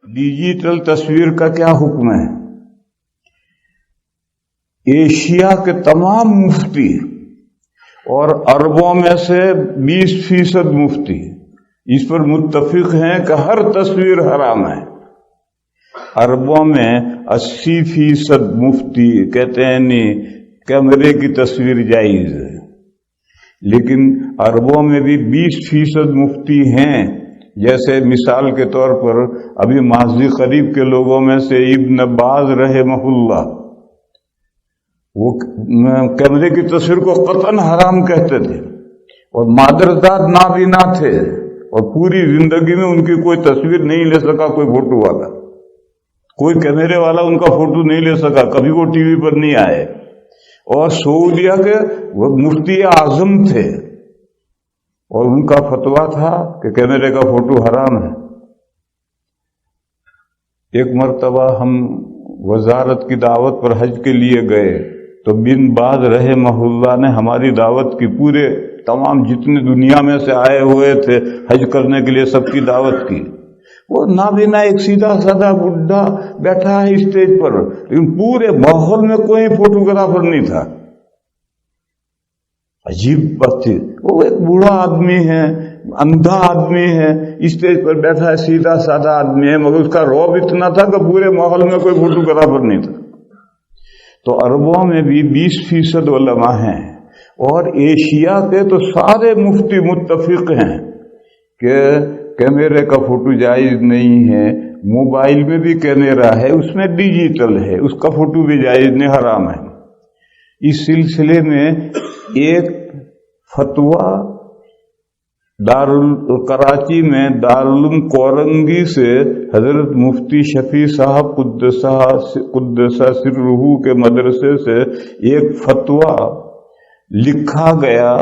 Digital तस्वीर का क्या हुक्म है? एशिया के तमाम मुफ्ती और अरबों में से 20% मुफ्ती इस पर मुत्तफिक हैं कि हर तस्वीर हराम है। अरबों में 80% मुफ्ती कहते हैं नहीं, कैमरे की तस्वीर जायज है। लेकिन अरबों में भी 20% मुफ्ती हैं। जैसे मिसाल के तौर पर अभी माजी करीब के लोगों में से इब्न बाज रहमहुल्लाह, वो कैमरे की तस्वीर को कतन हराम कहते थे और मादरदाद नाबीना थे और पूरी जिंदगी में उनकी कोई तस्वीर नहीं ले सका कोई फोटो वाला, कोई कैमरे वाला उनका फोटो नहीं ले सका, कभी वो टीवी पर नहीं आए। और सऊदिया के वो मुफ्ती आजम थे और उनका फतवा था कि कैमरे का फोटो हराम है। एक मर्तबा हम वजारत की दावत पर हज के लिए गए तो बिन बाज रहमहुल्लाह ने हमारी दावत की, पूरे तमाम जितने दुनिया में से आए हुए थे हज करने के लिए सबकी दावत की। वो नाबीना एक सीधा साधा बुढ़ा बैठा है स्टेज पर, लेकिन पूरे माहौल में कोई फोटोग्राफर नहीं था। अजीब बात थी। वो एक बूढ़ा आदमी है, अंधा आदमी है, स्टेज पर बैठा है, सीधा साधा आदमी है, मगर उसका रौब इतना था कि पूरे माहौल में कोई फोटोग्राफर नहीं था। तो अरबों में भी 20% उलमा हैं और एशिया के तो सारे मुफ्ती मुत्तफिक हैं कि कैमरे का फोटो जायज नहीं है। मोबाइल में भी कैमरा है, उसमें डिजिटल है, उसका फोटो भी जायज नहीं, हराम है। इस सिलसिले में एक फतवा कराची में दारुल कोरंगी से हजरत मुफ्ती शफी साहब कुद्दसा सिर्रुहू के मदरसे से एक फतवा लिखा गया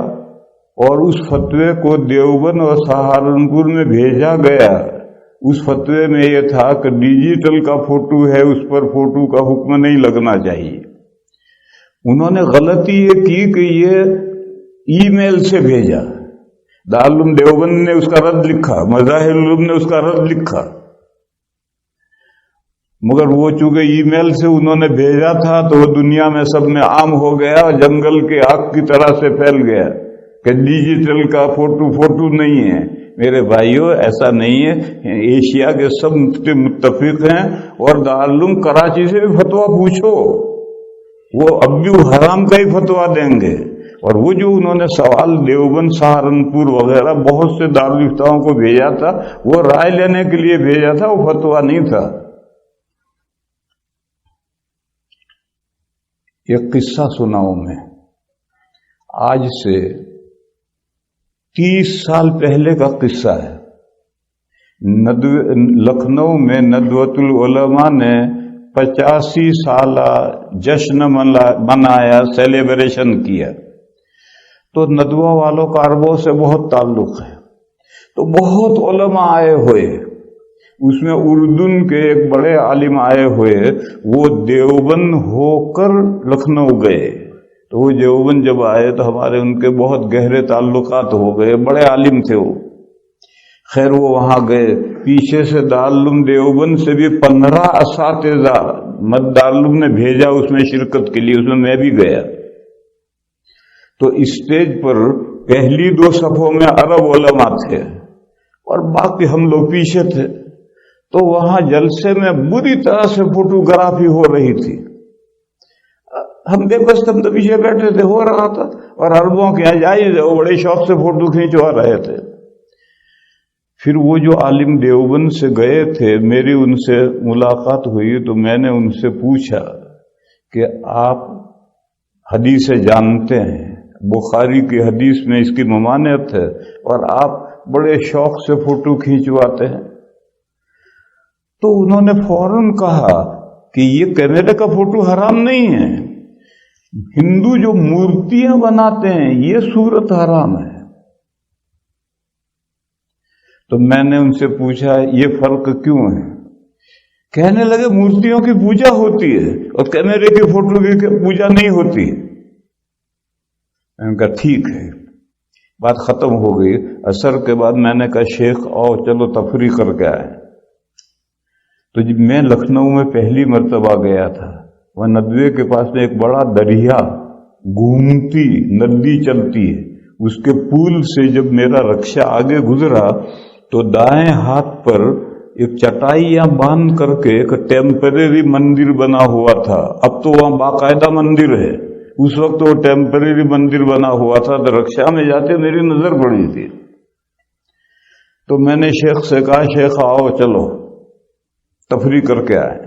और उस फतवे को देवबंद और सहारनपुर में भेजा गया। उस फतवे में यह था कि डिजिटल का फोटो है, उस पर फोटो का हुक्म नहीं लगना चाहिए। उन्होंने गलती ये की कि ये ईमेल से भेजा, दारुल देवबंद ने उसका रद्द लिखा, मज़ाहिरुल उलूम ने उसका रद्द लिखा, मगर वो चूंकि ईमेल से उन्होंने भेजा था तो वो दुनिया में सब में आम हो गया और जंगल के आग की तरह से फैल गया कि डिजिटल का फोटो नहीं है। मेरे भाइयों, ऐसा नहीं है। एशिया के सब मुफ्ती मुत्तफिक हैं और दारुल कराची से भी फतवा पूछो, वो अब भी हराम का ही फतवा देंगे। और वो जो उन्होंने सवाल देवबंद सहारनपुर वगैरह बहुत से दारुल इफ्ताओं को भेजा था, वो राय लेने के लिए भेजा था, वो फतवा नहीं था। एक किस्सा सुनाऊं मैं, आज से 30 साल पहले का किस्सा है। लखनऊ में नदवतुल उलमा ने 85 साला जश्न मनाया, सेलिब्रेशन किया। तो नदवा वालों का अरबों से बहुत ताल्लुक है, तो बहुत उलमा आए हुए, उसमें उर्दून के एक बड़े आलिम आए हुए। वो देवबंद होकर लखनऊ गए, तो वो देवबंद जब आए तो हमारे उनके बहुत गहरे ताल्लुकात हो गए, बड़े आलिम थे वो। खैर वो वहां गए, पीछे से दारुल देवबंद से भी 15 असातिज़ा दारुल ने भेजा उसमें शिरकत के लिए, उसमें मैं भी गया। तो स्टेज पर पहली 2 सफों में अरब उलमा थे और बाकी हम लोग पीछे थे। तो वहां जलसे में बुरी तरह से फोटोग्राफी हो रही थी। हम बेबस हम तो पीछे बैठे थे, हो रहा था। और अरबों के यहाँ जायज है, वो बड़े शौक से फोटो खींचवा रहे थे। फिर वो जो आलिम देवबंद से गए थे, मेरी उनसे मुलाकात हुई तो मैंने उनसे पूछा कि आप हदीस जानते हैं, बुखारी की हदीस में इसकी ममानियत है और आप बड़े शौक से फोटो खींचवाते हैं। तो उन्होंने फौरन कहा कि ये कैमरे का फोटो हराम नहीं है, हिंदू जो मूर्तियां बनाते हैं ये सूरत हराम है। तो मैंने उनसे पूछा ये फर्क क्यों है? कहने लगे मूर्तियों की पूजा होती है और कैमरे की फोटो की पूजा नहीं होती। मैंने कहा ठीक है, बात खत्म हो गई। असर के बाद मैंने कहा शेख आओ चलो तफरी करके आए। تو جب میں لکھنؤ میں پہلی مرتبہ گیا تھا، وہ ندوے کے پاس میں ایک بڑا دریا، گھومتی ندی چلتی ہے، اس کے پول سے جب میرا رکشہ آگے گزرا تو دائیں ہاتھ پر ایک چٹائیاں باندھ کر کے ایک ٹیمپریری مندر بنا ہوا تھا. اب تو وہاں باقاعدہ مندر ہے، اس وقت وہ ٹیمپریری مندر بنا ہوا تھا. تو رکشہ میں جاتے میری نظر پڑی تھی، تو میں نے شیخ سے کہا شیخ آؤ چلو تفریح کر کے آئے،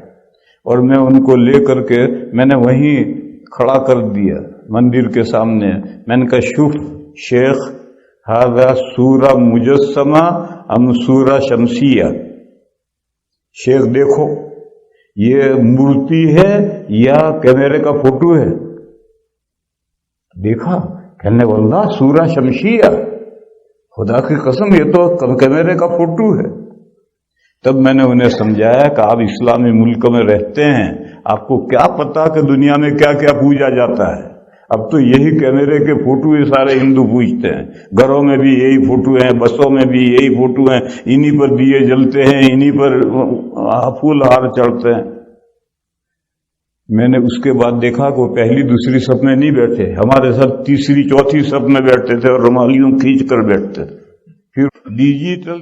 اور میں ان کو لے کر کے میں نے وہیں کھڑا کر دیا مندر کے سامنے. میں نے کہا شوف شیخ ہذا سورہ مجسمہ ام سورہ شمسیہ، شیخ دیکھو یہ مورتی ہے یا کیمرے کا فوٹو ہے؟ دیکھا، کہنے واللہ سورہ شمسیہ، خدا کی قسم یہ تو کیمرے کا فوٹو ہے. تب میں نے انہیں سمجھایا کہ آپ اسلامی ملک میں رہتے ہیں، آپ کو کیا پتا کہ دنیا میں کیا کیا پوجا جاتا ہے. اب تو یہی کیمرے کے فوٹو ہی سارے ہندو پوجتے ہیں، گھروں میں بھی یہی فوٹو ہیں، بسوں میں بھی یہی فوٹو ہیں، انہی پر دیے جلتے ہیں، انہی پر پھول ہار چڑھتے ہیں. میں نے اس کے بعد دیکھا کہ وہ پہلی دوسری صف میں نہیں بیٹھے، ہمارے ساتھ تیسری چوتھی صف میں بیٹھتے تھے اور رومالیوں کھینچ کر بیٹھتے تھے. پھر ڈیجیٹل